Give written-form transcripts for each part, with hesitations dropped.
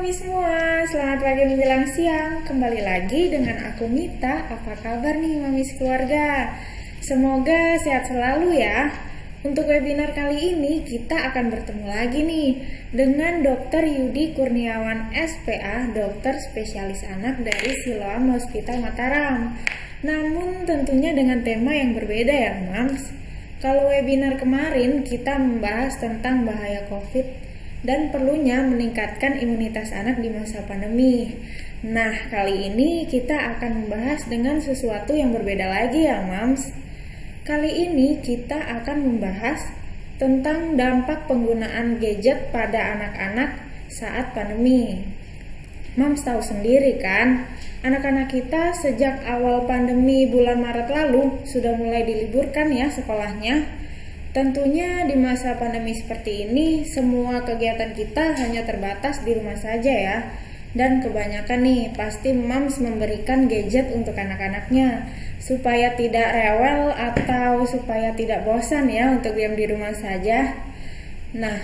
Mami semua, selamat pagi menjelang siang. Kembali lagi dengan aku Mita. Apa kabar nih Mami keluarga? Semoga sehat selalu ya. Untuk webinar kali ini kita akan bertemu lagi nih dengan Dr. Yudi Kurniawan SPA, dokter spesialis anak dari Siloam Hospital Mataram. Namun tentunya dengan tema yang berbeda ya Mams. Kalau webinar kemarin kita membahas tentang bahaya COVID dan perlunya meningkatkan imunitas anak di masa pandemi. Nah, kali ini kita akan membahas dengan sesuatu yang berbeda lagi ya, Mams. Kali ini kita akan membahas tentang dampak penggunaan gadget pada anak-anak saat pandemi. Mams tahu sendiri kan, anak-anak kita sejak awal pandemi bulan Maret lalu sudah mulai diliburkan ya sekolahnya. Tentunya di masa pandemi seperti ini, semua kegiatan kita hanya terbatas di rumah saja ya. Dan kebanyakan nih, pasti Mams memberikan gadget untuk anak-anaknya supaya tidak rewel atau supaya tidak bosan ya untuk diam di rumah saja. Nah,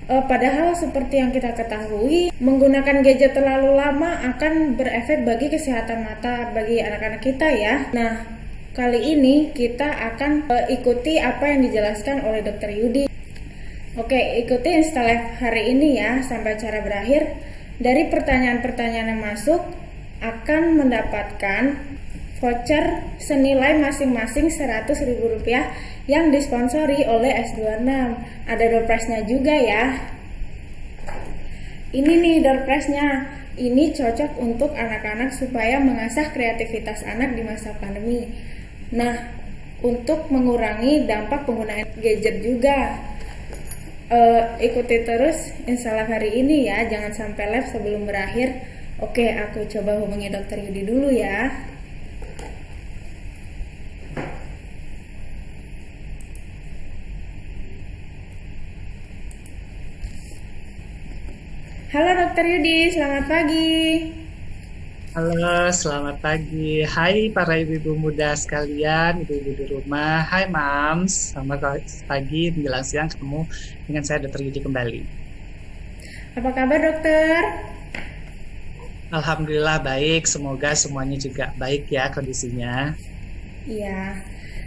padahal seperti yang kita ketahui, menggunakan gadget terlalu lama akan berefek bagi kesehatan mata bagi anak-anak kita ya. Nah, kali ini kita akan ikuti apa yang dijelaskan oleh Dr. Yudi. Oke, ikuti Insta Live hari ini ya sampai acara berakhir. Dari pertanyaan-pertanyaan yang masuk akan mendapatkan voucher senilai masing-masing Rp100.000 yang disponsori oleh S26. Ada door prize-nya juga ya. Ini nih door prize-nya. Ini cocok untuk anak-anak supaya mengasah kreativitas anak di masa pandemi. Nah, untuk mengurangi dampak penggunaan gadget juga, ikuti terus Insta Live hari ini ya, jangan sampai live sebelum berakhir. Oke, aku coba hubungi Dr. Yudi dulu ya. Halo Dr. Yudi, selamat pagi. Halo, selamat pagi. Hai para ibu-ibu muda sekalian, ibu-ibu di rumah. Hai Mams, selamat pagi menjelang siang ketemu dengan saya Dr. Yudi kembali. Apa kabar dokter? Alhamdulillah baik, semoga semuanya juga baik ya kondisinya. Iya,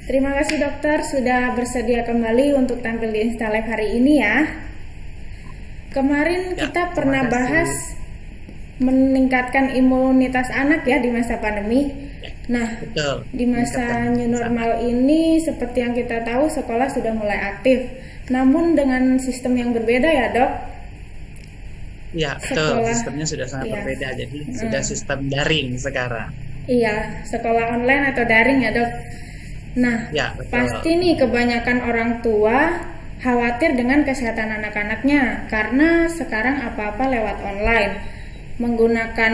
terima kasih dokter sudah bersedia kembali untuk tampil di Insta Live hari ini ya. Kemarin Ya, kita terima pernah kasih. bahas meningkatkan imunitas anak ya di masa pandemi. Nah, Betul. di masa Meningkatkan new normal ini seperti yang kita tahu sekolah sudah mulai aktif. Namun dengan sistem yang berbeda ya dok. Ya, betul. Sekolah, Sistemnya sudah sangat iya. berbeda. Jadi sudah sistem daring sekarang. Iya, sekolah online atau daring ya dok. Nah, Ya, betul. pasti nih kebanyakan orang tua khawatir dengan kesehatan anak-anaknya karena sekarang apa-apa lewat online. Menggunakan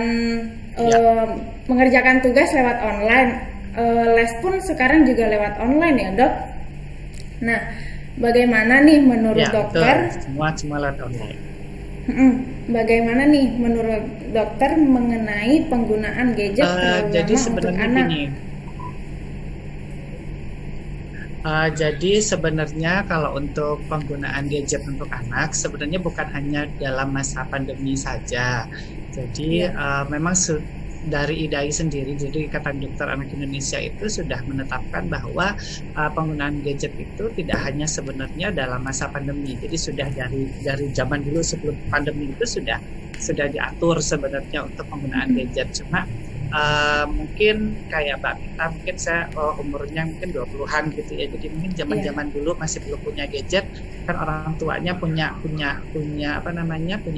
mengerjakan tugas lewat online, les pun sekarang juga lewat online ya dok. Nah, bagaimana nih menurut Ya, dokter? betul. Semua lewat online. Bagaimana nih menurut dokter mengenai penggunaan gadget terlalu Jadi lama untuk sebenarnya anak? gini. Jadi sebenarnya kalau untuk penggunaan gadget untuk anak sebenarnya bukan hanya dalam masa pandemi saja. Jadi memang dari IDAI sendiri, jadi Ikatan Dokter Anak Indonesia itu sudah menetapkan bahwa penggunaan gadget itu tidak hanya sebenarnya dalam masa pandemi. Jadi sudah dari zaman dulu sebelum pandemi itu sudah diatur sebenarnya untuk penggunaan gadget. Cuma mungkin kayak Mbak Mita, mungkin saya umurnya mungkin 20-an gitu ya. Jadi mungkin zaman-zaman dulu masih belum punya gadget, kan orang tuanya punya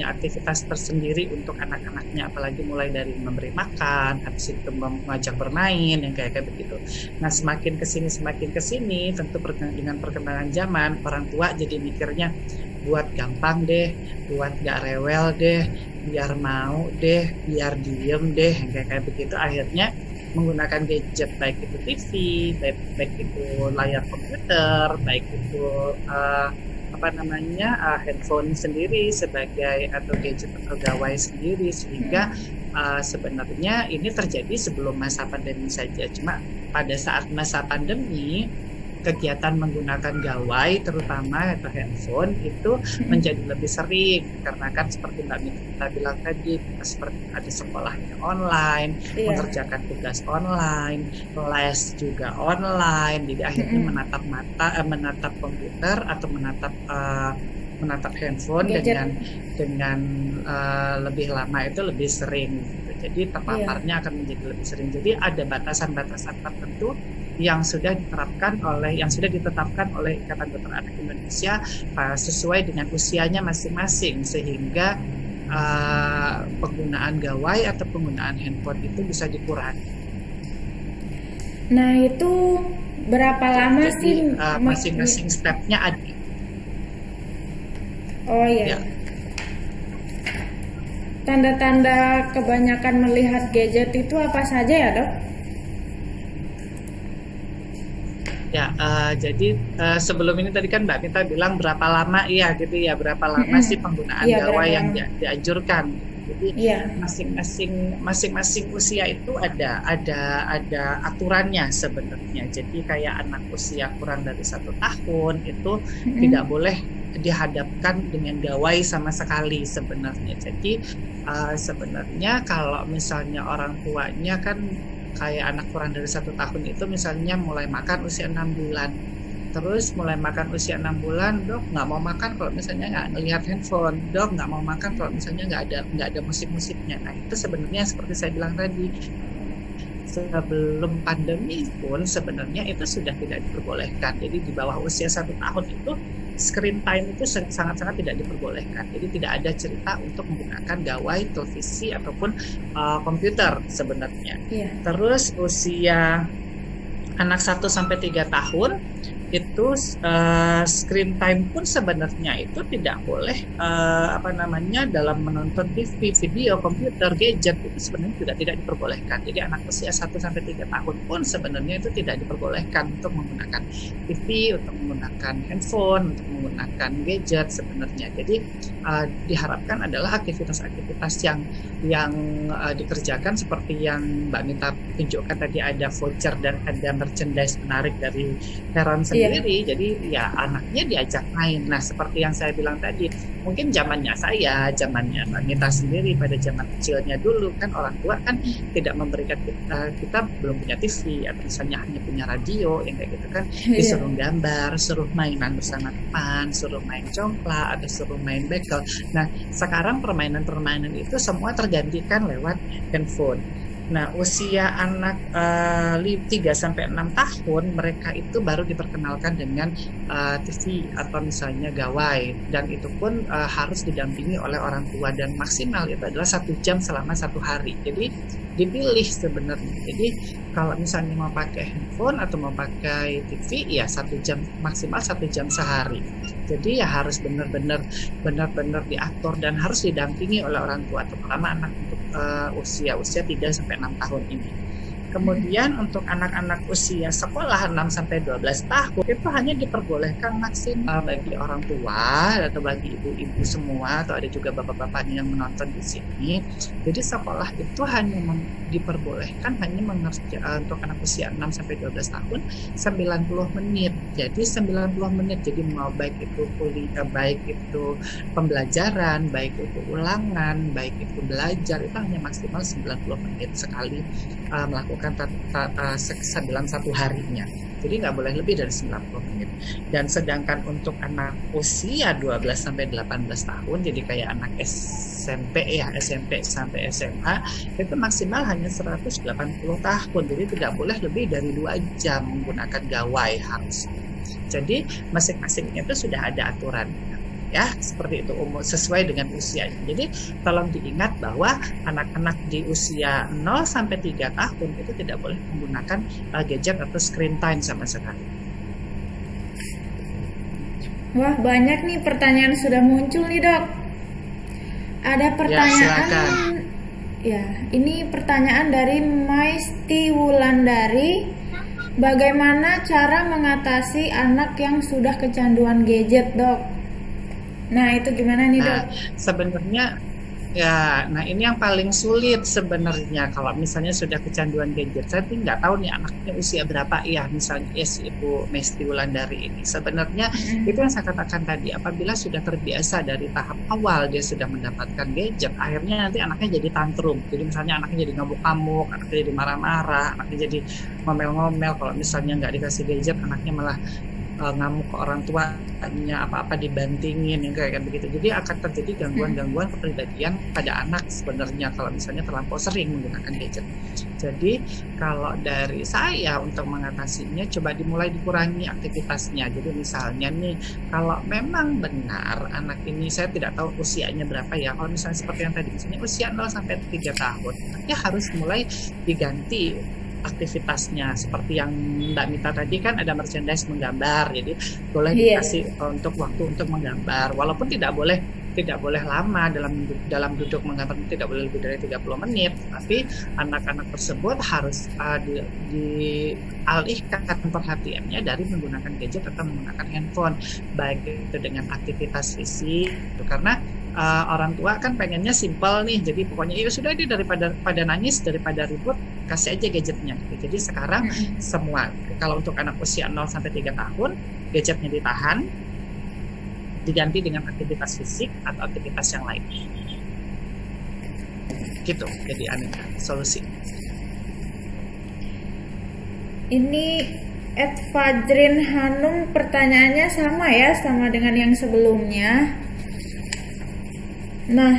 aktivitas tersendiri untuk anak-anaknya, apalagi mulai dari memberi makan, habis itu mengajak bermain yang kayak begitu. Nah, semakin kesini tentu dengan perkembangan zaman, orang tua jadi mikirnya buat gampang deh, buat gak rewel deh, biar mau deh, biar diem deh, kayak begitu. Akhirnya menggunakan gadget, baik itu TV, baik itu layar komputer, baik itu handphone sendiri sebagai atau gadget atau gawai sendiri, sehingga sebenarnya ini terjadi sebelum masa pandemi saja. Cuma pada saat masa pandemi kegiatan menggunakan gawai terutama atau handphone itu menjadi lebih sering karena kan seperti Mbak Mita bilang tadi seperti ada sekolahnya online, mengerjakan tugas online, les juga online, jadi akhirnya menatap komputer atau menatap handphone dengan lebih lama itu lebih sering gitu. Jadi terpaparnya akan menjadi lebih sering. Jadi ada batasan-batasan tertentu yang sudah ditetapkan oleh Ikatan Dokter Anak Indonesia sesuai dengan usianya masing-masing sehingga penggunaan gawai atau penggunaan handphone itu bisa dikurangi. Nah itu berapa lama sih masing-masing stepnya ada? Oh iya. Tanda-tanda kebanyakan melihat gadget itu apa saja ya dok? Ya, jadi sebelum ini tadi kan Mbak Mita bilang berapa lama gitu ya, berapa lama sih penggunaan gawai yang dianjurkan. Jadi masing-masing usia itu ada aturannya sebenarnya. Jadi kayak anak usia kurang dari 1 tahun itu tidak boleh dihadapkan dengan gawai sama sekali sebenarnya. Jadi sebenarnya kalau misalnya orang tuanya kan kayak anak kurang dari 1 tahun itu misalnya mulai makan usia 6 bulan. Terus mulai makan usia 6 bulan, dok nggak mau makan kalau misalnya nggak ngelihat handphone, dok nggak mau makan kalau misalnya nggak ada musik-musiknya. Nah itu sebenarnya seperti saya bilang tadi, sebelum pandemi pun sebenarnya itu sudah tidak diperbolehkan. Jadi di bawah usia 1 tahun itu screen time itu sangat-sangat tidak diperbolehkan. Jadi tidak ada cerita untuk menggunakan gawai, televisi ataupun komputer sebenarnya. Terus usia anak 1-3 tahun itu screen time pun sebenarnya itu tidak boleh dalam menonton TV, video, komputer, gadget itu sebenarnya juga tidak diperbolehkan. Jadi anak usia 1-3 tahun pun sebenarnya itu tidak diperbolehkan untuk menggunakan TV, untuk menggunakan handphone, untuk menggunakan gadget sebenarnya. Jadi diharapkan adalah aktivitas-aktivitas yang dikerjakan seperti yang Mbak Mita tunjukkan tadi, ada voucher dan ada merchandise menarik dari Heron sendiri, jadi ya anaknya diajak main. Nah seperti yang saya bilang tadi, mungkin zamannya Mbak Mita sendiri pada zaman kecilnya dulu kan orang tua kan tidak memberikan kita belum punya TV atau misalnya hanya punya radio yang kayak gitu kan, disuruh gambar, suruh mainan bersama teman, suruh main congklak atau suruh main bekel. Nah sekarang permainan-permainan itu semua tergantikan lewat handphone. Nah, usia anak 3-6 tahun mereka itu baru diperkenalkan dengan TV atau misalnya gawai, dan itu pun harus didampingi oleh orang tua, dan maksimal itu adalah 1 jam selama 1 hari. Jadi dipilih sebenarnya. Jadi kalau misalnya mau pakai handphone atau mau pakai TV ya 1 jam, maksimal 1 jam sehari. Jadi ya harus benar-benar diatur dan harus didampingi oleh orang tua, terutama anak untuk usia 3-6 tahun ini. Kemudian untuk anak-anak usia sekolah 6-12 tahun itu hanya diperbolehkan maksimal bagi orang tua atau bagi ibu-ibu semua, atau ada juga bapak-bapaknya yang menonton di sini. Jadi sekolah itu hanya diperbolehkan untuk anak usia 6-12 tahun 90 menit. Jadi 90 menit. Jadi mau baik itu kuliah, baik itu pembelajaran, baik itu ulangan, baik itu belajar, itu hanya maksimal 90 menit sekali melakukan dalam 1 harinya. Jadi nggak boleh lebih dari 90 menit. Dan sedangkan untuk anak usia 12-18 tahun, jadi kayak anak SMP sampai SMA, itu maksimal hanya 180 tahun. Jadi tidak boleh lebih dari 2 jam menggunakan gawai harus. Jadi masing-masingnya itu sudah ada aturannya. Ya, seperti itu sesuai dengan usianya. Jadi tolong diingat bahwa anak-anak di usia 0-3 tahun itu tidak boleh menggunakan gadget atau screen time sama sekali. Wah, banyak nih pertanyaan sudah muncul nih dok. Ada pertanyaan. Ya, ini pertanyaan dari Maisti Wulandari. Bagaimana cara mengatasi anak yang sudah kecanduan gadget, dok? Nah, itu gimana nih, dok? Sebenarnya Ya, nah ini yang paling sulit sebenarnya kalau misalnya sudah kecanduan gadget. Saya tuh nggak tahu nih anaknya usia berapa ya, misalnya si Ibu Mesti Wulandari ini. Sebenarnya itu yang saya katakan tadi, apabila sudah terbiasa dari tahap awal dia sudah mendapatkan gadget, akhirnya nanti anaknya jadi tantrum. Jadi misalnya anaknya jadi ngamuk-ngamuk, anaknya jadi marah-marah, anaknya jadi ngomel-ngomel. Kalau misalnya nggak dikasih gadget, anaknya malah ngamuk ke orang tuanya, apa-apa dibantingin yang kayak begitu. Jadi akan terjadi gangguan-gangguan kepribadian pada anak sebenarnya kalau misalnya terlampau sering menggunakan gadget. Jadi kalau dari saya untuk mengatasinya, coba dimulai dikurangi aktivitasnya. Jadi misalnya nih, kalau memang benar anak ini, saya tidak tahu usianya berapa ya, kalau misalnya seperti yang tadi, misalnya usia 0 sampai 3 tahun, ya harus mulai diganti aktivitasnya. Seperti yang Mbak Mita tadi kan ada merchandise menggambar, jadi boleh dikasih untuk waktu untuk menggambar, walaupun tidak boleh lama dalam duduk menggambar, tidak boleh lebih dari 30 menit, tapi anak-anak tersebut harus dialihkan perhatiannya dari menggunakan gadget atau menggunakan handphone, baik itu dengan aktivitas fisik, karena orang tua kan pengennya simpel nih, jadi pokoknya ya sudah, dia daripada nangis, daripada ribut, kasih aja gadgetnya. Jadi sekarang semua, kalau untuk anak usia 0 sampai 3 tahun, gadgetnya ditahan, diganti dengan aktivitas fisik atau aktivitas yang lain. Gitu, jadi solusi. Ini Fajrin Hanum, pertanyaannya sama ya, sama dengan yang sebelumnya. Nah,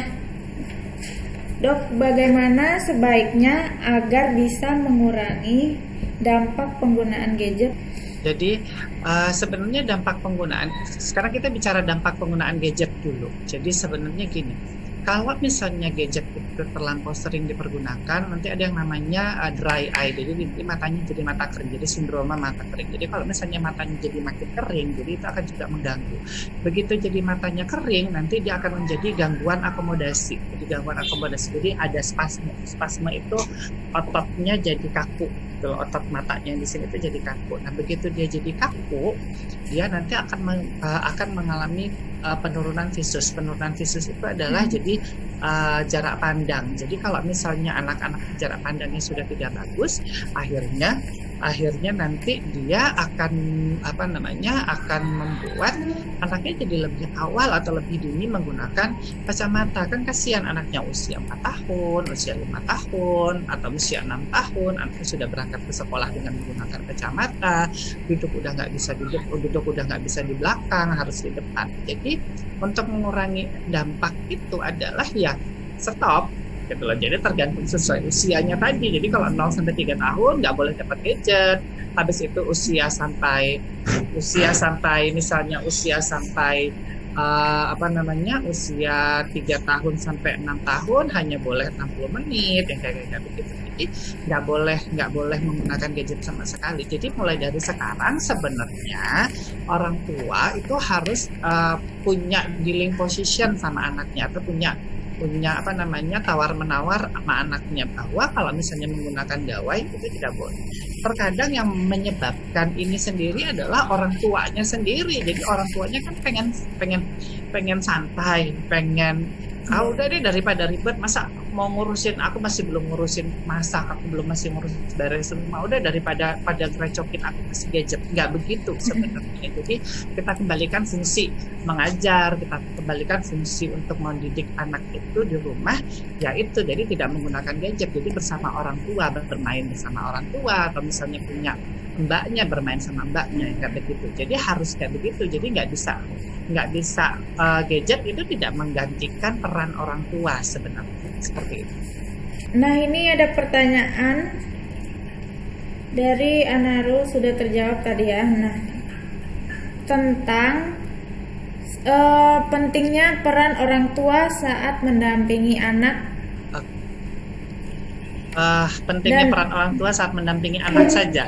Dok, bagaimana sebaiknya agar bisa mengurangi dampak penggunaan gadget? Jadi sebenarnya dampak penggunaan, sekarang kita bicara dampak penggunaan gadget dulu. Jadi sebenarnya gini, kalau misalnya gadget itu terlampau sering dipergunakan, nanti ada yang namanya dry eye, jadi matanya jadi mata kering, jadi sindroma mata kering. Jadi kalau misalnya matanya jadi makin kering, jadi itu akan juga mengganggu. Begitu jadi matanya kering, nanti dia akan menjadi gangguan akomodasi. Jadi gangguan akomodasi, jadi ada spasme. Spasme itu ototnya jadi kaku, gitu. Otot matanya di sini itu jadi kaku. Nah begitu dia jadi kaku, dia nanti akan mengalami penurunan visus. Penurunan visus itu adalah jadi jarak pandang. Jadi kalau misalnya anak-anak jarak pandangnya sudah tidak bagus, akhirnya nanti dia akan akan membuat anaknya jadi lebih awal atau lebih dini menggunakan kacamata. Kan kasihan anaknya usia 4 tahun, usia 5 tahun, atau usia 6 tahun, anaknya sudah berangkat ke sekolah dengan menggunakan kacamata, duduk udah nggak bisa di belakang, harus di depan. Jadi untuk mengurangi dampak itu adalah ya stop gitu loh. Jadi tergantung sesuai usianya tadi. Jadi kalau 0 sampai 3 tahun nggak boleh dapat gadget. Habis itu usia sampai usia sampai usia 3 tahun sampai 6 tahun hanya boleh 60 menit yang kayak begitu. Jadi nggak boleh menggunakan gadget sama sekali. Jadi mulai dari sekarang sebenarnya orang tua itu harus punya dealing position sama anaknya, atau punya tawar menawar sama anaknya, bahwa kalau misalnya menggunakan gawai itu tidak boleh. Terkadang yang menyebabkan ini sendiri adalah orang tuanya sendiri. Jadi orang tuanya kan pengen santai, pengen udah deh daripada ribet, masa mau ngurusin, aku masih belum ngurusin masak, aku belum masih ngurusin beres rumah, udah daripada ngerecokin aku kasih gadget. Nggak begitu sebenarnya. Jadi kita kembalikan fungsi mengajar, kita kembalikan fungsi untuk mendidik anak itu di rumah, yaitu jadi tidak menggunakan gadget. Jadi bersama orang tua, bermain bersama orang tua, atau misalnya punya mbaknya, bermain sama mbaknya, kayak begitu. Jadi harus kayak begitu. Jadi nggak bisa gadget itu tidak menggantikan peran orang tua sebenarnya, seperti itu. Nah, ini ada pertanyaan dari Anarul, sudah terjawab tadi ya. Nah, tentang pentingnya peran orang tua saat mendampingi anak. Pentingnya peran orang tua saat mendampingi anak saja.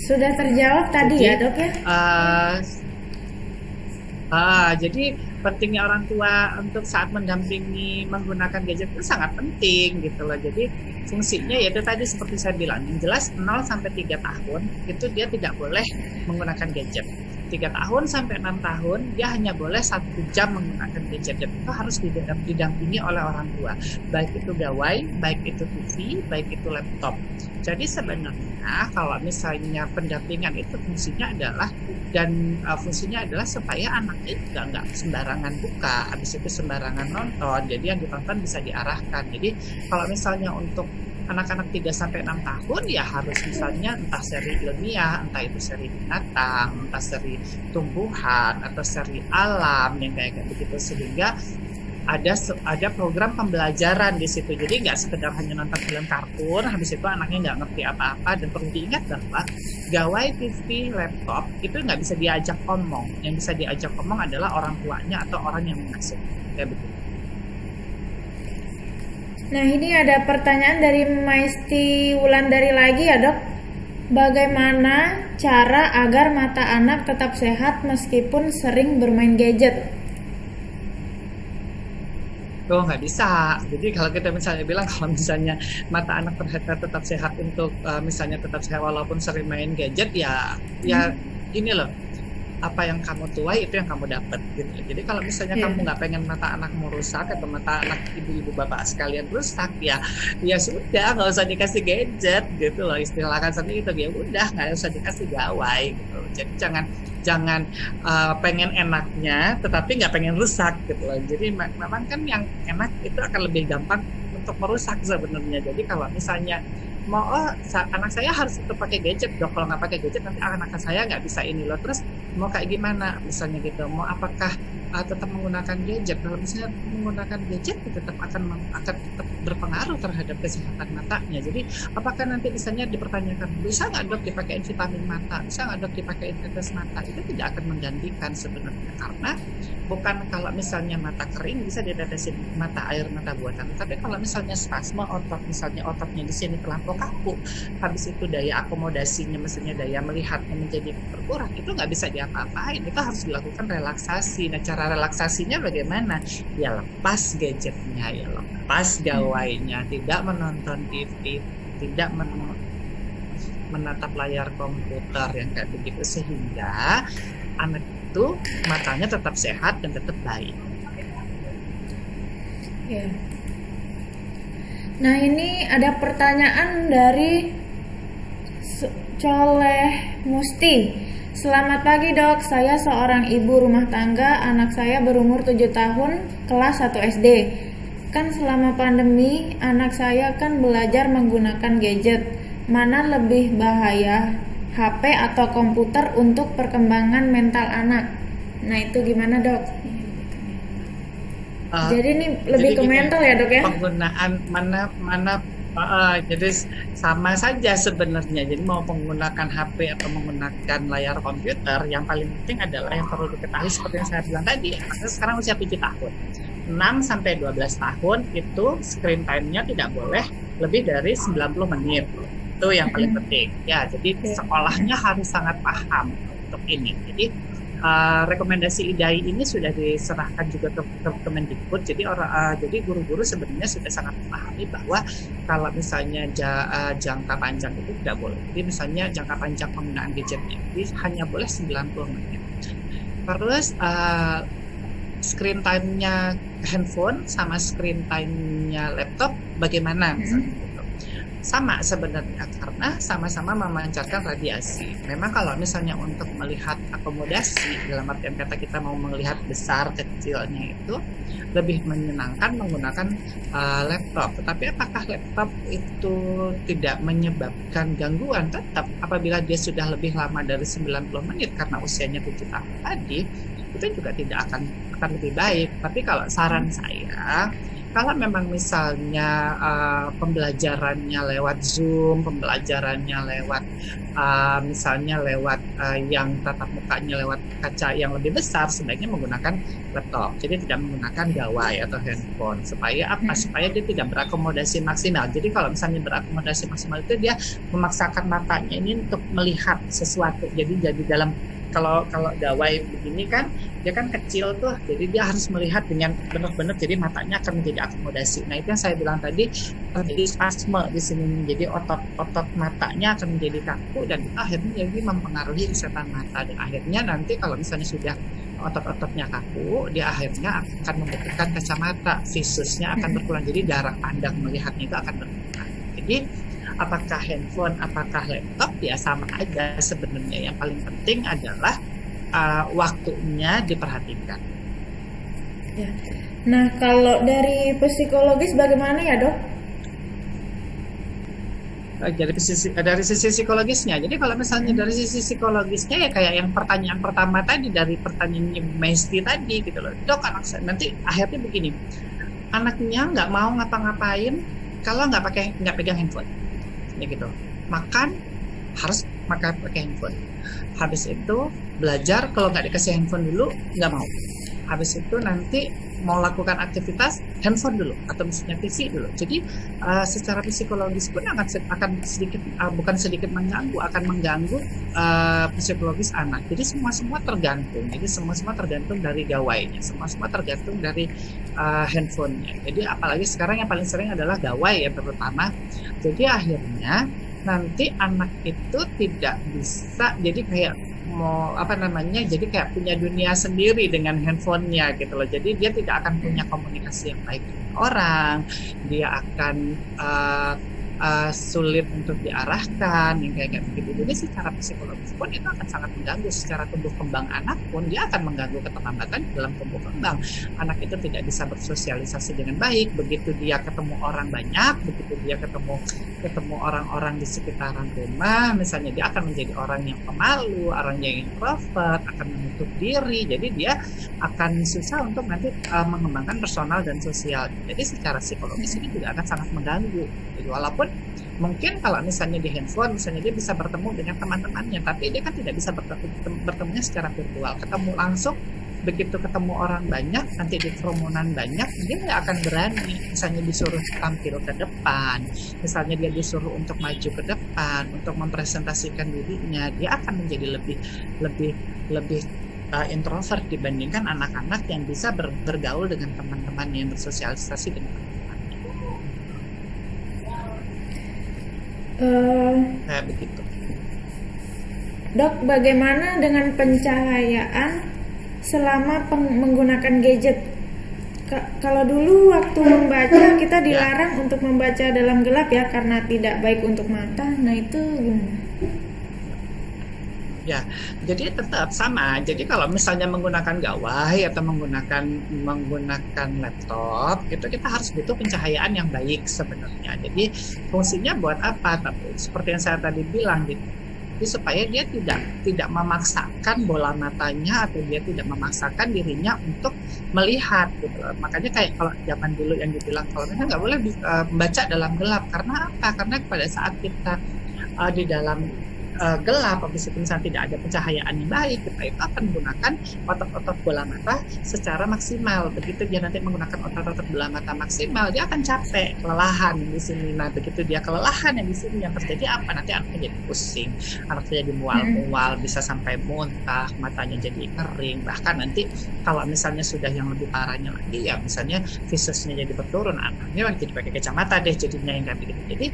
Sudah terjawab tadi ya, Dok ya? Jadi pentingnya orang tua untuk saat mendampingi menggunakan gadget itu sangat penting gitu loh. Jadi fungsinya yaitu tadi seperti saya bilang, yang jelas 0 sampai 3 tahun itu dia tidak boleh menggunakan gadget. 3 tahun sampai 6 tahun dia hanya boleh 1 jam menggunakan gadget, dan itu harus didampingi oleh orang tua, baik itu gawai, baik itu TV, baik itu laptop. Jadi sebenarnya kalau misalnya pendampingan itu fungsinya adalah supaya anaknya juga nggak sembarangan buka, habis itu sembarangan nonton, jadi yang ditonton bisa diarahkan. Jadi kalau misalnya untuk anak-anak 3-6 tahun ya harus misalnya entah seri ilmiah, entah itu seri binatang, entah seri tumbuhan atau seri alam yang kayak begitu, sehingga ada program pembelajaran di situ. Jadi nggak sekedar hanya nonton film kartun, habis itu anaknya nggak ngerti apa-apa. Dan perlu diingat bahwa gawai TV, laptop itu nggak bisa diajak ngomong. Yang bisa diajak ngomong adalah orang tuanya atau orang yang mengasuh. Kayak begitu. Nah, ini ada pertanyaan dari Maisti Wulandari lagi ya, Dok. Bagaimana cara agar mata anak tetap sehat meskipun sering bermain gadget? Oh, nggak bisa. Jadi kalau kita misalnya bilang kalau misalnya mata anak tetap sehat untuk misalnya tetap sehat walaupun sering main gadget, ya ini loh, apa yang kamu tuai itu yang kamu dapat gitu. Jadi kalau misalnya kamu nggak pengen mata anakmu rusak atau mata anak ibu-ibu bapak sekalian rusak, ya sudah, nggak usah dikasih gadget gitu loh, istilahkan seperti itu. Ya udah, nggak usah dikasih gawai gitu. Jadi jangan pengen enaknya tetapi nggak pengen rusak gitu loh. Jadi memang kan yang enak itu akan lebih gampang untuk merusak sebenarnya. Jadi kalau misalnya mau anak saya harus tetap pakai gadget, dok, kalau nggak pakai gadget nanti anak saya nggak bisa ini loh. Terus mau kayak gimana misalnya gitu, mau apakah tetap menggunakan gadget? Kalau misalnya menggunakan gadget tetap akan tetap berpengaruh terhadap kesehatan matanya. Jadi apakah nanti misalnya dipertanyakan, bisa nggak dok dipakai vitamin mata, bisa nggak dok dipakai tetes mata? Itu tidak akan menggantikan sebenarnya, karena bukan kalau misalnya mata kering bisa ditetesin air mata buatan, tapi kalau misalnya spasme otot, misalnya ototnya di sini terlampau kaku, habis itu daya akomodasinya, misalnya daya melihatnya menjadi berkurang, itu nggak bisa diapa-apain, itu harus dilakukan relaksasi. Nah, cara relaksasinya bagaimana? Ya lepas gadgetnya, ya lepas gawainya, tidak menonton TV, tidak menatap layar komputer yang kayak begitu, sehingga anak itu matanya tetap sehat dan tetap baik. Ya. Nah, ini ada pertanyaan dari Coleh Musti. Selamat pagi dok, saya seorang ibu rumah tangga, anak saya berumur 7 tahun, kelas 1 SD. Kan selama pandemi, anak saya kan belajar menggunakan gadget. Mana lebih bahaya, HP atau komputer untuk perkembangan mental anak? Nah, itu gimana dok? Jadi ini lebih ke mental ya dok ya? Penggunaan jadi sama saja sebenarnya. Jadi mau menggunakan HP atau menggunakan layar komputer, yang paling penting adalah yang perlu diketahui seperti yang saya bilang tadi. Anak sekarang usia 7 tahun, 6-12 tahun itu screen time-nya tidak boleh lebih dari 90 menit. Itu yang paling penting ya. Jadi sekolahnya harus sangat paham untuk ini. Jadi rekomendasi IDAI ini sudah diserahkan juga ke Kemendikbud. Jadi jadi guru-guru sebenarnya sudah sangat memahami bahwa kalau misalnya jangka panjang itu tidak boleh. Jadi misalnya jangka panjang penggunaan gadgetnya jadi hanya boleh 90 menit. Terus screen time-nya handphone sama screen time-nya laptop bagaimana misalnya gitu. Sama sebenarnya, karena sama-sama memancarkan radiasi. Memang kalau misalnya untuk melihat akomodasi, dalam artian kata kita mau melihat besar kecilnya itu lebih menyenangkan menggunakan laptop. Tetapi apakah laptop itu tidak menyebabkan gangguan? Tetap apabila dia sudah lebih lama dari 90 menit karena usianya 7 tahun tadi, itu juga tidak akan lebih baik. Tapi kalau saran saya, kalau memang misalnya pembelajarannya lewat Zoom, pembelajarannya lewat misalnya lewat yang tatap mukanya lewat kaca yang lebih besar, sebaiknya menggunakan laptop. Jadi tidak menggunakan gawai atau handphone. Supaya apa? Supaya dia tidak berakomodasi maksimal. Jadi kalau misalnya berakomodasi maksimal itu dia memaksakan matanya ini untuk melihat sesuatu. Jadi dalam kalau kalau gawai begini kan dia kan kecil tuh, jadi dia harus melihat dengan benar-benar, jadi matanya akan menjadi akomodasi. Nah itu yang saya bilang tadi, terjadi spasme di sini, jadi otot matanya akan menjadi kaku dan akhirnya jadi mempengaruhi kesehatan mata, dan akhirnya nanti kalau misalnya sudah otot-ototnya kaku, dia akhirnya akan membutuhkan kacamata, visusnya akan berkurang, jadi jarak pandang melihatnya itu akan berkurang. Jadi apakah handphone, apakah laptop, ya sama aja sebenarnya. Yang paling penting adalah waktunya diperhatikan. Ya. Nah, kalau dari psikologis bagaimana ya, Dok? Dari sisi psikologisnya, jadi kalau misalnya dari sisi psikologisnya ya kayak yang pertanyaan pertama tadi, dari pertanyaannya Mesti tadi gitu loh, Dok, anak saya nanti akhirnya begini, anaknya nggak mau ngapa-ngapain kalau nggak pegang handphone, ya gitu. Makan harus makan pakai handphone. Habis itu belajar kalau nggak dikasih handphone dulu nggak mau. Habis itu nanti mau lakukan aktivitas handphone dulu atau misalnya PC dulu. Jadi secara psikologis pun akan sedikit bukan sedikit mengganggu, akan mengganggu psikologis anak. Jadi semua tergantung. Jadi semua tergantung dari gawainya, semua tergantung dari handphonenya. Jadi apalagi sekarang yang paling sering adalah gawai ya terutama. Jadi akhirnya nanti anak itu tidak bisa, jadi kayak mau jadi kayak punya dunia sendiri dengan handphonenya gitu loh. Jadi dia tidak akan punya komunikasi yang baik dengan orang, dia akan sulit untuk diarahkan yang kayak begitu. Jadi secara psikologis pun itu akan sangat mengganggu. Secara tumbuh kembang anak pun dia akan mengganggu keterlambatan dalam tumbuh kembang. Anak itu tidak bisa bersosialisasi dengan baik. Begitu dia ketemu orang banyak, begitu dia ketemu orang-orang di sekitaran rumah, misalnya dia akan menjadi orang yang pemalu, orang yang introvert, akan menutup diri. Jadi dia akan susah untuk nanti mengembangkan personal dan sosial. Jadi secara psikologis ini juga akan sangat mengganggu. Jadi walaupun mungkin kalau misalnya di handphone, misalnya dia bisa bertemu dengan teman-temannya, tapi dia kan tidak bisa bertemunya secara virtual. Ketemu langsung, begitu ketemu orang banyak, nanti di kerumunan banyak, dia nggak akan berani. Misalnya disuruh tampil ke depan, misalnya dia disuruh untuk maju ke depan, untuk mempresentasikan dirinya, dia akan menjadi lebih introvert dibandingkan anak-anak yang bisa bergaul dengan teman-teman, yang bersosialisasi dengan teman-teman. Kayak begitu. Dok, bagaimana dengan pencahayaan selama menggunakan gadget? Kalau dulu waktu membaca kita dilarang untuk membaca dalam gelap ya, karena tidak baik untuk mata. Nah itu gimana? Ya, jadi tetap sama. Jadi kalau misalnya menggunakan gawai atau menggunakan laptop, itu kita harus butuh pencahayaan yang baik sebenarnya. Jadi fungsinya buat apa? Tapi seperti yang saya tadi bilang, jadi supaya dia tidak memaksakan bola matanya atau dia tidak memaksakan dirinya untuk melihat gitu. Makanya kayak kalau zaman dulu yang dibilang kalau mereka nggak boleh membaca dalam gelap, karena apa? Karena pada saat kita di dalam gelap, habis itu misalnya tidak ada pencahayaan yang baik, kita itu akan menggunakan otot-otot bola mata secara maksimal. Begitu dia nanti menggunakan otot-otot bola mata maksimal, dia akan capek, kelelahan di sini. Nah, begitu dia kelelahan yang di sini, yang terjadi apa? Nanti anaknya jadi pusing, anaknya jadi mual-mual, bisa sampai muntah, matanya jadi kering. Bahkan nanti kalau misalnya sudah yang lebih parahnya lagi, ya misalnya visusnya jadi berturun, anaknya jadi pakai kacamata deh jadinya yang kayak begitu. Jadi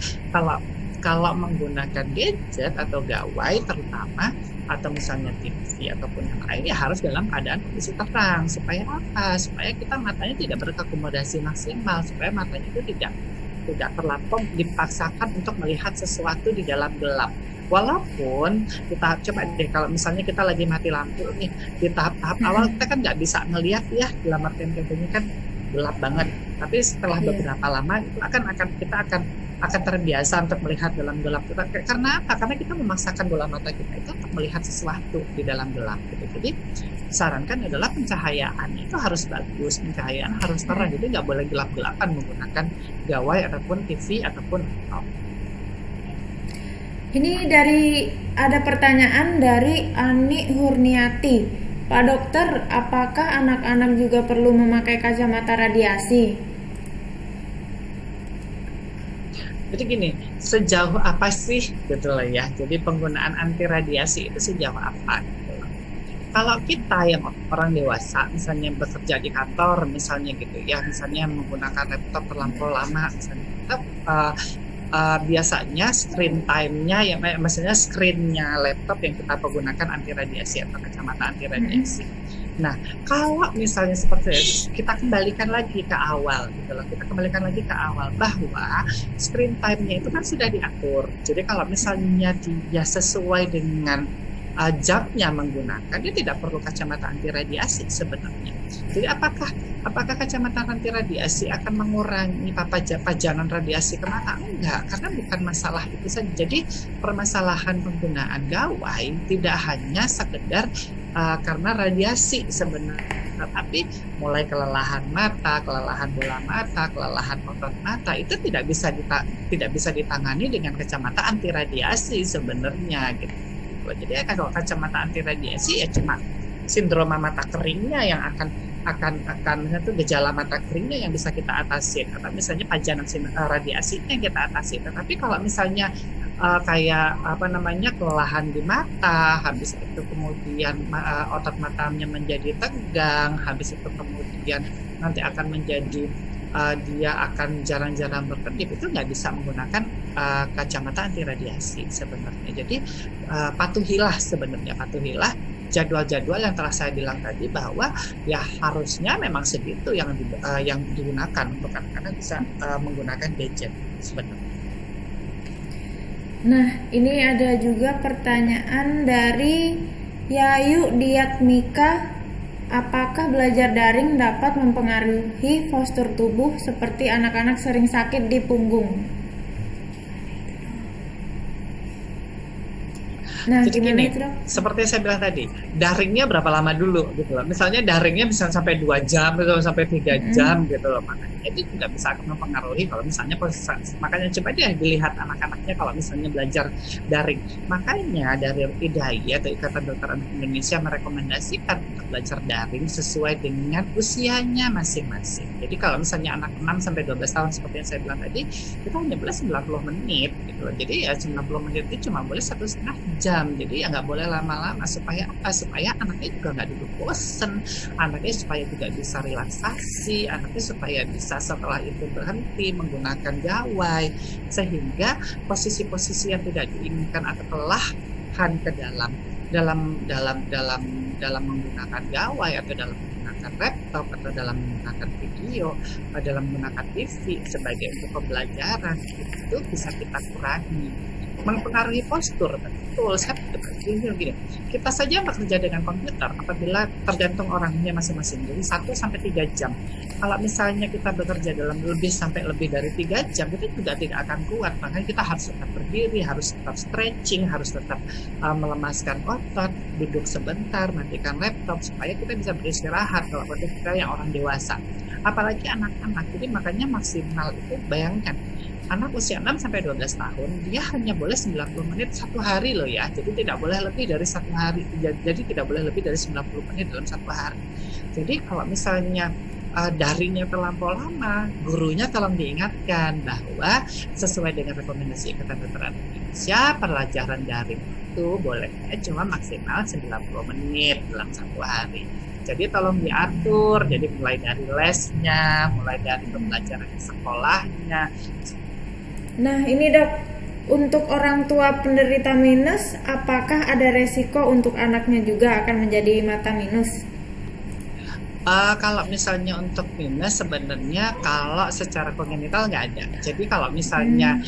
kalau menggunakan gadget atau gawai terutama, atau misalnya TV ataupun yang lain, ya harus dalam keadaan kondisi terang. Supaya apa? Supaya kita matanya tidak berakomodasi maksimal, supaya matanya itu tidak terlampau dipaksakan untuk melihat sesuatu di dalam gelap. Walaupun kita coba deh, kalau misalnya kita lagi mati lampu nih, di tahap-tahap awal kita kan nggak bisa ngelihat ya, dalam artian ini kan gelap banget. Tapi setelah beberapa lama itu kita akan terbiasa untuk melihat dalam gelap. Karena apa? Karena kita memaksakan bola mata kita itu untuk melihat sesuatu di dalam gelap gitu. Jadi sarankan adalah pencahayaan itu harus bagus, pencahayaan harus terang. Jadi nggak boleh gelap-gelapan menggunakan gawai ataupun TV ataupun laptop. Ini ada pertanyaan dari Ani Hurniati. Pak Dokter, apakah anak-anak juga perlu memakai kacamata radiasi? Jadi gini, sejauh apa sih gitu loh ya. Jadi penggunaan anti radiasi itu sejauh apa gitu loh. Kalau kita yang orang dewasa, misalnya bekerja di kantor, misalnya gitu ya, misalnya menggunakan laptop terlampau lama, misalnya kita biasanya screen time-nya, ya, maksudnya screen-nya laptop yang kita gunakan anti radiasi atau kacamata anti radiasi. Nah, kalau misalnya seperti itu, kita kembalikan lagi ke awal, gitu loh. Kita kembalikan lagi ke awal bahwa screen time-nya itu kan sudah diatur. Jadi kalau misalnya dia sesuai dengan jamnya menggunakan, dia tidak perlu kacamata anti radiasi sebenarnya. Jadi apakah kacamata anti radiasi akan mengurangi paparan radiasi ke mata? Enggak, karena bukan masalah itu saja. Jadi permasalahan penggunaan gawai tidak hanya sekedar karena radiasi sebenarnya, tapi mulai kelelahan mata, kelelahan bola mata, kelelahan otot mata itu tidak bisa ditangani dengan kacamata anti radiasi sebenarnya gitu. Jadi kalau kacamata anti radiasi ya cuma sindroma mata keringnya yang akan itu gejala mata keringnya yang bisa kita atasi, atau misalnya pajanan radiasinya yang kita atasi. Tetapi kalau misalnya kayak kelelahan di mata, habis itu kemudian otot matanya menjadi tegang, habis itu kemudian nanti akan menjadi dia akan jarang-jarang berkedip, itu nggak bisa menggunakan kacamata anti radiasi sebenarnya. Jadi patuhilah jadwal-jadwal yang telah saya bilang tadi, bahwa ya harusnya memang segitu yang digunakan untuk anak-anak bisa menggunakan gadget sebenarnya. Nah, ini ada juga pertanyaan dari Yayu Diatmika. Apakah belajar daring dapat mempengaruhi postur tubuh seperti anak-anak sering sakit di punggung? Nah, jadi gini, itu, seperti saya bilang tadi, daringnya berapa lama dulu gitu loh. Misalnya daringnya bisa sampai 2 jam atau sampai 3 jam gitu loh. Makanya itu tidak bisa akan mempengaruhi kalau misalnya makanya coba dia dilihat anak-anaknya kalau misalnya belajar daring. Makanya dari IDAI atau Ikatan Dokter Anak Indonesia merekomendasikan untuk belajar daring sesuai dengan usianya masing-masing. Jadi kalau misalnya anak 6 sampai 12 tahun seperti yang saya bilang tadi, kita hanya boleh 90 menit gitu loh. Jadi ya 90 menit itu cuma boleh 1,5 jam. Jadi ya nggak boleh lama-lama, supaya apa? Supaya anaknya juga nggak duduk bosen, anaknya supaya juga bisa relaksasi, anaknya supaya bisa setelah itu berhenti menggunakan gawai, sehingga posisi-posisi yang tidak diinginkan atau kelelahan ke dalam menggunakan gawai atau dalam menggunakan laptop atau dalam menggunakan video, dalam menggunakan TV sebagai untuk pembelajaran, itu bisa kita kurangi. Mempengaruhi postur, betul. Saya gini, kita saja bekerja dengan komputer apabila tergantung orangnya masing-masing, jadi 1-3 jam. Kalau misalnya kita bekerja dalam lebih dari 3 jam, itu juga tidak akan kuat. Makanya kita harus tetap berdiri, harus tetap stretching, harus tetap melemaskan otot, duduk sebentar, matikan laptop, supaya kita bisa beristirahat kalau kita yang orang dewasa. Apalagi anak-anak, jadi makanya maksimal itu, bayangkan anak usia 6-12 tahun, dia hanya boleh 90 menit satu hari loh ya. Jadi tidak boleh lebih dari satu hari. Jadi tidak boleh lebih dari 90 menit dalam satu hari. Jadi kalau misalnya daringnya terlampau lama, gurunya tolong diingatkan bahwa sesuai dengan rekomendasi Ikatan Dokter Anak Indonesia, pelajaran daring itu boleh cuma maksimal 90 menit dalam satu hari. Jadi tolong diatur, jadi mulai dari lesnya, mulai dari pembelajaran di sekolahnya. Nah, ini Dok, untuk orang tua penderita minus, apakah ada resiko untuk anaknya juga akan menjadi mata minus? Kalau misalnya untuk minus, sebenarnya kalau secara kongenital nggak ada. Jadi kalau misalnya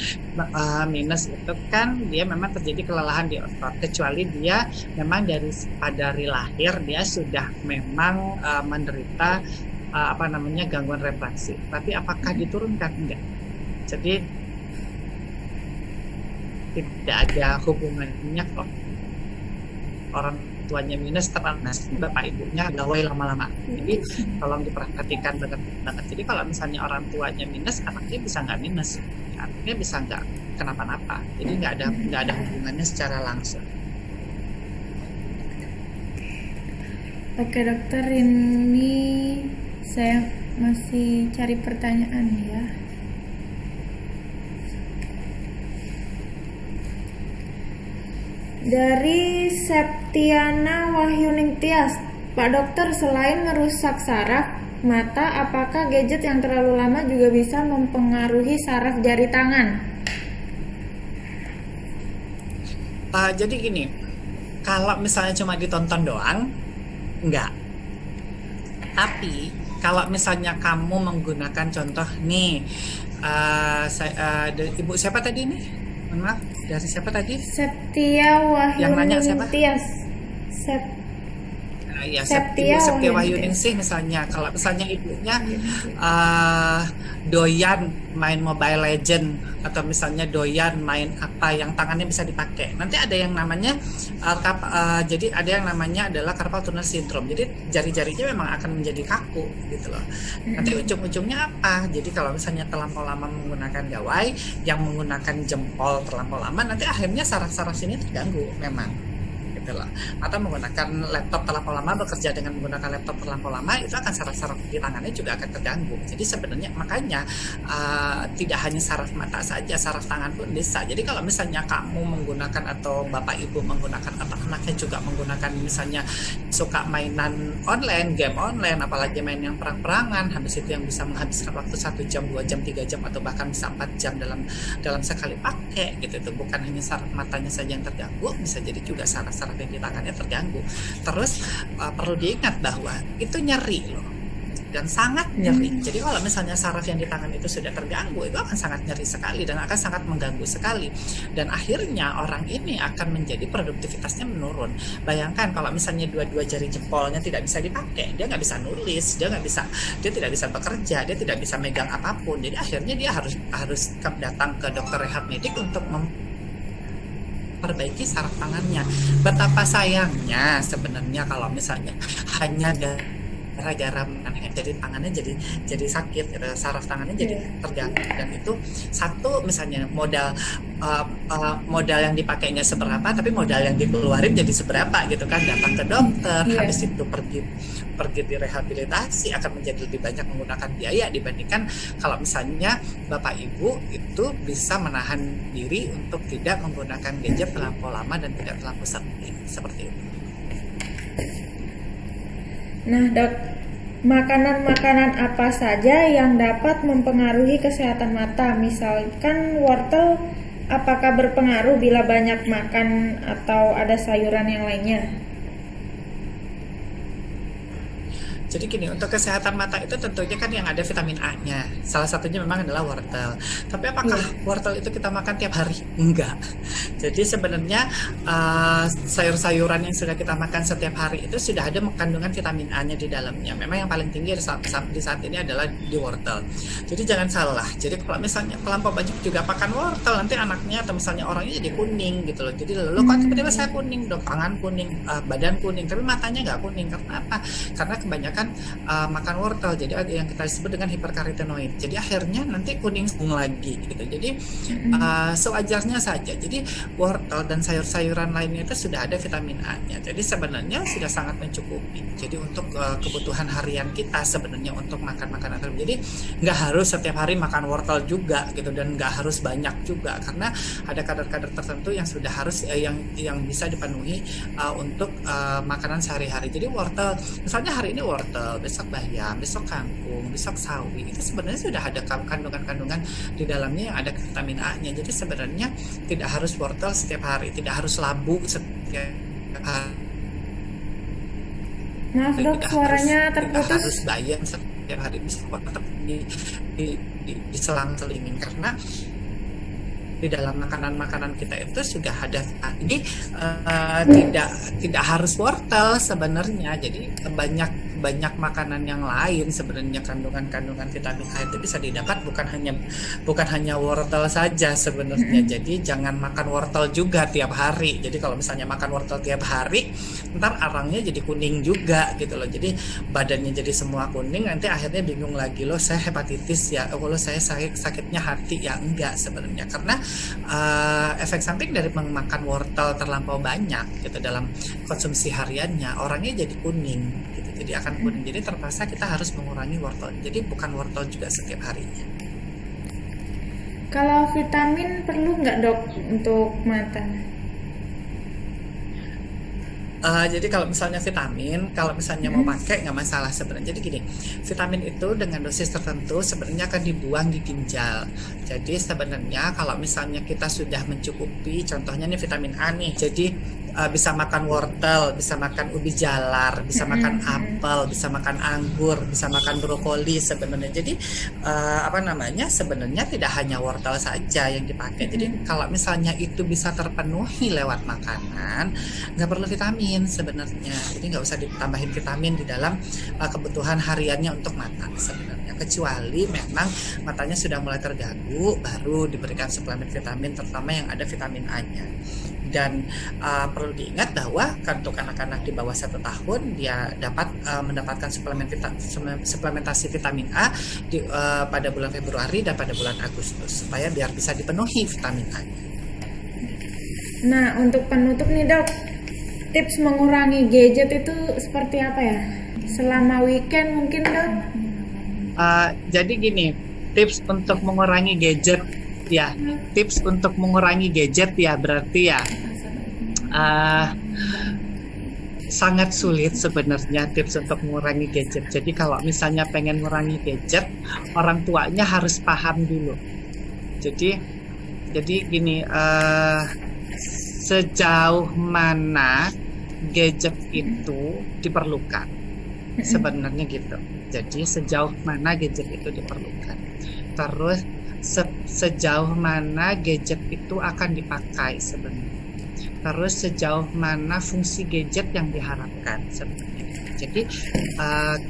minus itu kan dia memang terjadi kelelahan di otot, kecuali dia memang dari lahir dia sudah memang menderita gangguan refraksi. Tapi apakah diturunkan? Enggak. Jadi tidak ada hubungannya kok orang tuanya minus terkena bapak ibunya gawai lama-lama. Jadi tolong diperhatikan banget. Jadi kalau misalnya orang tuanya minus, anaknya bisa nggak minus, anaknya bisa nggak kenapa-napa. Jadi nggak ada hubungannya secara langsung. Oke dokter, ini saya masih cari pertanyaan ya. Dari Septiana Wahyuning Tias, Pak Dokter, selain merusak saraf mata, apakah gadget yang terlalu lama juga bisa mempengaruhi saraf jari tangan? Jadi gini, kalau misalnya cuma ditonton doang, enggak. Tapi kalau misalnya kamu menggunakan contoh nih, ibu siapa tadi nih? Mohon maaf, dari siapa tadi? Septia Wahyuning Tias. Ya, Septia Wahyuningsih misalnya. Kalau misalnya ibunya doyan main Mobile Legend atau misalnya doyan main apa yang tangannya bisa dipakai, nanti ada yang namanya jadi ada yang namanya adalah carpal tunnel syndrome. Jadi jari-jarinya memang akan menjadi kaku gitu loh. Nanti ujung-ujungnya apa? Jadi kalau misalnya terlampau lama menggunakan gawai yang menggunakan jempol terlampau lama, nanti akhirnya saraf-saraf sini terganggu memang. Atau menggunakan laptop terlampau lama, bekerja dengan menggunakan laptop terlampau lama, itu akan saraf-saraf di tangannya juga akan terganggu. Jadi sebenarnya makanya tidak hanya saraf mata saja, saraf tangan pun bisa. Jadi kalau misalnya kamu menggunakan atau bapak ibu menggunakan atau anaknya juga menggunakan, misalnya suka mainan online, game online, apalagi main yang perang-perangan, habis itu yang bisa menghabiskan waktu 1 jam, 2 jam, 3 jam, atau bahkan bisa 4 jam dalam sekali pakai gitu. Itu bukan hanya saraf matanya saja yang terganggu, bisa jadi juga saraf-saraf yang di tangannya terganggu. Terus perlu diingat bahwa itu nyeri loh, dan sangat nyeri. Jadi kalau misalnya saraf yang di tangan itu sudah terganggu, itu akan sangat nyeri sekali dan akan sangat mengganggu sekali. Dan akhirnya orang ini akan menjadi produktivitasnya menurun. Bayangkan kalau misalnya dua-dua jari jempolnya tidak bisa dipakai, dia nggak bisa nulis, dia tidak bisa bekerja, dia tidak bisa megang apapun. Jadi akhirnya dia harus datang ke dokter rehab medik untuk perbaiki saraf tangannya. Betapa sayangnya sebenarnya kalau misalnya hanya gara-gara jadi tangannya jadi sakit, saraf tangannya jadi terganggu. Dan itu satu, misalnya modal yang dipakai nggak seberapa, tapi modal yang dikeluarin jadi seberapa gitu kan. Datang ke dokter, habis itu pergi direhabilitasi akan menjadi lebih banyak menggunakan biaya dibandingkan kalau misalnya bapak ibu itu bisa menahan diri untuk tidak menggunakan gadget terlampau lama dan tidak terlampau sering seperti itu. Nah dok, makanan-makanan apa saja yang dapat mempengaruhi kesehatan mata? Misalkan wortel, apakah berpengaruh bila banyak makan atau ada sayuran yang lainnya? Jadi gini, untuk kesehatan mata itu tentunya kan yang ada vitamin A-nya. Salah satunya memang adalah wortel. Tapi apakah wortel itu kita makan tiap hari? Enggak. Jadi sebenarnya sayur-sayuran yang sudah kita makan setiap hari itu sudah ada kandungan vitamin A-nya di dalamnya. Memang yang paling tinggi di saat ini adalah di wortel. Jadi jangan salah. Jadi kalau misalnya terlampau banyak juga makan wortel, nanti anaknya atau misalnya orangnya jadi kuning gitu loh. Jadi lalu kok tiba-tiba saya kuning dok, tangan kuning, badan kuning, tapi matanya nggak kuning. Karena apa? Karena kebanyakan makan wortel, jadi ada yang kita sebut dengan hiperkarotenoid. Jadi akhirnya nanti kuning lagi gitu. Jadi sewajarnya saja. Jadi wortel dan sayur-sayuran lainnya itu sudah ada vitamin A-nya. Jadi sebenarnya sudah sangat mencukupi. Jadi untuk kebutuhan harian kita sebenarnya untuk makan makanan tersebut. Jadi nggak harus setiap hari makan wortel juga gitu, dan nggak harus banyak juga, karena ada kadar-kadar tertentu yang sudah harus yang bisa dipenuhi untuk makanan sehari-hari. Jadi wortel, misalnya hari ini wortel, besok bayam, besok kangkung, besok sawi, itu sebenarnya sudah ada kandungan-kandungan di dalamnya yang ada vitamin A-nya. Jadi sebenarnya tidak harus wortel setiap hari, tidak harus labu setiap hari. Maaf dok, suaranya terputus. Tidak harus bayam setiap hari, bisa diselang-selingin, karena di dalam makanan-makanan kita itu sudah ada. Jadi tidak harus wortel sebenarnya. Jadi banyak makanan yang lain sebenarnya kandungan vitamin A itu bisa didapat, bukan hanya wortel saja sebenarnya. Jadi jangan makan wortel juga tiap hari. Jadi kalau misalnya makan wortel tiap hari, ntar arangnya jadi kuning juga gitu loh. Jadi badannya jadi semua kuning, nanti akhirnya bingung lagi, loh saya hepatitis ya, loh saya sakitnya hati ya. Enggak sebenarnya, karena efek samping dari memakan wortel terlampau banyak gitu dalam konsumsi hariannya, orangnya jadi kuning gitu. Jadi akan kuning. Jadi terpaksa kita harus mengurangi wortel. Jadi bukan wortel juga setiap harinya. Kalau vitamin perlu nggak dok untuk mata? Jadi kalau misalnya vitamin, kalau misalnya mau pakai nggak masalah sebenarnya. Jadi gini, vitamin itu dengan dosis tertentu sebenarnya akan dibuang di ginjal. Jadi sebenarnya kalau misalnya kita sudah mencukupi, contohnya nih vitamin A nih, jadi bisa makan wortel, bisa makan ubi jalar, bisa makan apel, bisa makan anggur, bisa makan brokoli sebenarnya. Jadi apa namanya, sebenarnya tidak hanya wortel saja yang dipakai. Jadi kalau misalnya itu bisa terpenuhi lewat makanan, nggak perlu vitamin sebenarnya. Jadi nggak usah ditambahin vitamin di dalam kebutuhan hariannya untuk mata sebenarnya. Kecuali memang matanya sudah mulai terganggu, baru diberikan suplemen vitamin, terutama yang ada vitamin A-nya. Dan perlu diingat bahwa untuk anak-anak di bawah 1 tahun dia dapat mendapatkan suplementasi vitamin A pada bulan Februari dan pada bulan Agustus supaya biar bisa dipenuhi vitamin A. Nah, untuk penutup nih dok, tips mengurangi gadget itu seperti apa ya? Selama weekend mungkin dok? Jadi gini, tips untuk mengurangi gadget ya, tips untuk mengurangi gadget ya berarti ya sangat sulit sebenarnya tips untuk mengurangi gadget. Jadi kalau misalnya pengen mengurangi gadget, orang tuanya harus paham dulu. Jadi gini, sejauh mana gadget itu diperlukan sebenarnya gitu. Jadi sejauh mana gadget itu diperlukan, terus sejauh mana gadget itu akan dipakai sebenarnya, terus sejauh mana fungsi gadget yang diharapkan sebenarnya. Jadi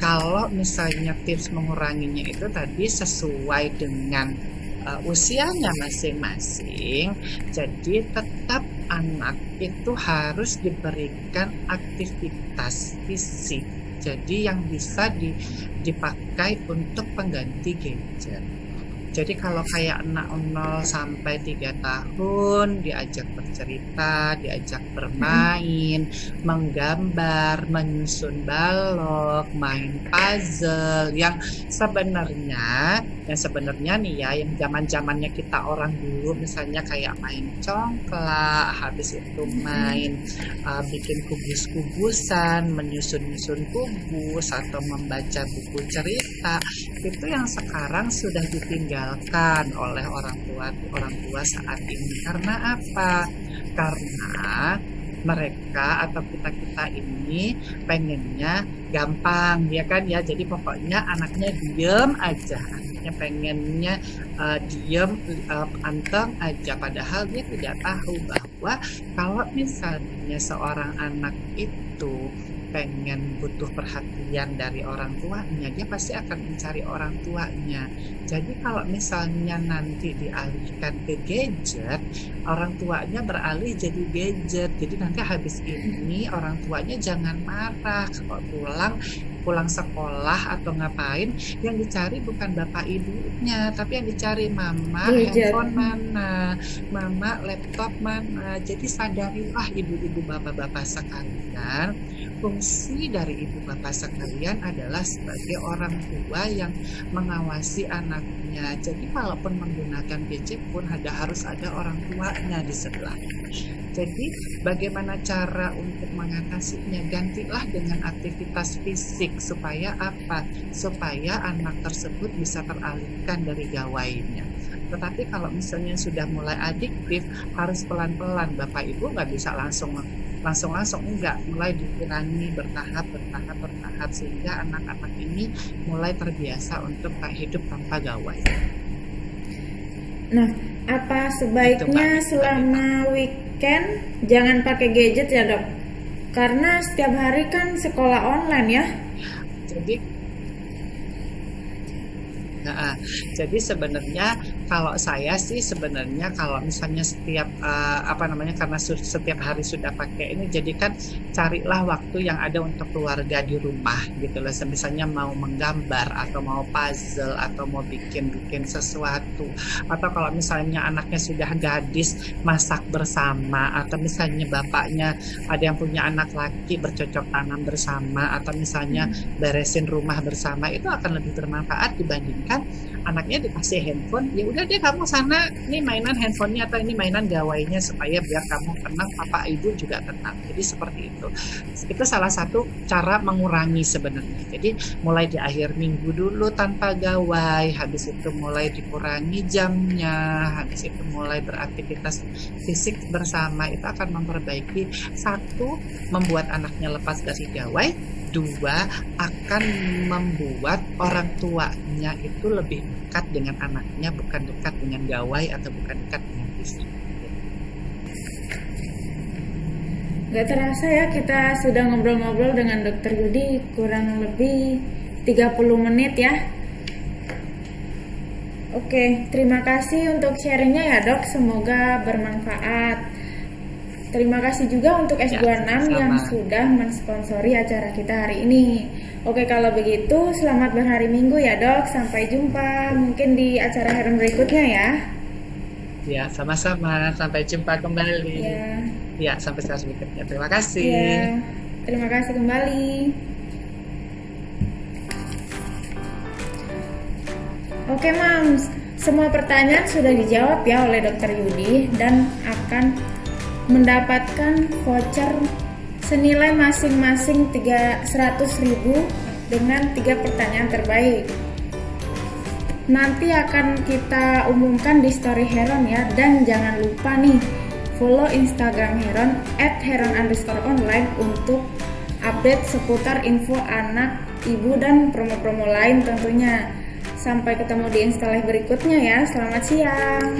kalau misalnya tips menguranginya itu tadi sesuai dengan usianya masing-masing, jadi tetap anak itu harus diberikan aktivitas fisik, jadi yang bisa dipakai untuk pengganti gadget. Jadi kalau kayak anak 0 sampai 3 tahun diajak bercerita, diajak bermain, menggambar, menyusun balok, main puzzle yang sebenarnya nih ya, yang zaman-zamannya kita orang dulu misalnya kayak main congklak, habis itu main bikin kubus-kubusan, menyusun-nyusun kubus atau membaca buku cerita, itu yang sekarang sudah ditinggal oleh orang tua saat ini. Karena apa? Karena mereka atau kita ini pengennya gampang ya kan ya. Jadi pokoknya anaknya diem aja, anaknya pengennya diem anteng aja, padahal dia tidak tahu bahwa kalau misalnya seorang anak itu pengen butuh perhatian dari orang tuanya, dia pasti akan mencari orang tuanya. Jadi kalau misalnya nanti dialihkan ke gadget, orang tuanya beralih jadi gadget. Jadi nanti habis ini orang tuanya jangan marah kalau pulang sekolah atau ngapain, yang dicari bukan bapak ibunya, tapi yang dicari mama handphone mana, mama laptop mana. Jadi sadarilah ibu-ibu bapak-bapak sekalian, fungsi dari ibu bapak sekalian adalah sebagai orang tua yang mengawasi anaknya. Jadi kalaupun menggunakan gadget pun harus ada orang tuanya di sebelah. Jadi bagaimana cara untuk mengatasinya? Gantilah dengan aktivitas fisik supaya apa? Supaya anak tersebut bisa teralihkan dari gawainya. Tetapi kalau misalnya sudah mulai adiktif, harus pelan-pelan. Bapak Ibu nggak bisa langsung enggak, mulai dikurangi bertahap sehingga anak-anak ini mulai terbiasa untuk hidup tanpa gawai. Nah, apa sebaiknya selama weekend jangan pakai gadget ya dok? Karena setiap hari kan sekolah online ya. Jadi sebenarnya kalau saya sih sebenarnya kalau misalnya setiap karena setiap hari sudah pakai ini, jadi kan carilah waktu yang ada untuk keluarga di rumah gitu loh. Misalnya mau menggambar atau mau puzzle atau mau bikin sesuatu, atau kalau misalnya anaknya sudah gadis, masak bersama, atau misalnya bapaknya ada yang punya anak laki, bercocok tanam bersama, atau misalnya beresin rumah bersama, itu akan lebih bermanfaat dibandingkan anaknya dikasih handphone, ya udah deh kamu sana, ini mainan handphonenya atau ini mainan gawainya, supaya biar kamu tenang, papa ibu juga tenang. Jadi seperti itu. Itu salah satu cara mengurangi sebenarnya. Jadi mulai di akhir minggu dulu tanpa gawai, habis itu mulai dikurangi jamnya, habis itu mulai beraktivitas fisik bersama, itu akan memperbaiki, satu, membuat anaknya lepas dari gawai, dua, akan membuat orang tuanya itu lebih dekat dengan anaknya, bukan dekat dengan gawai atau bukan dekat dengan fisik. Gak terasa ya kita sudah ngobrol-ngobrol dengan Dokter Yudi kurang lebih 30 menit ya. Oke, terima kasih untuk sharingnya ya dok, semoga bermanfaat. Terima kasih juga untuk S26 yang sudah mensponsori acara kita hari ini. Oke, kalau begitu selamat berhari Minggu ya dok. Sampai jumpa mungkin di acara heron berikutnya ya. Ya, sama-sama. Sampai jumpa kembali. Ya, sampai saat berikutnya. Terima kasih. Ya, terima kasih kembali. Oke Mams, semua pertanyaan sudah dijawab ya oleh Dokter Yudi dan akan mendapatkan voucher senilai masing-masing 100.000 dengan 3 pertanyaan terbaik. Nanti akan kita umumkan di story Heron ya, dan jangan lupa nih follow Instagram Heron @heron_online untuk update seputar info anak, ibu, dan promo-promo lain tentunya. Sampai ketemu di Insta Live berikutnya ya. Selamat siang.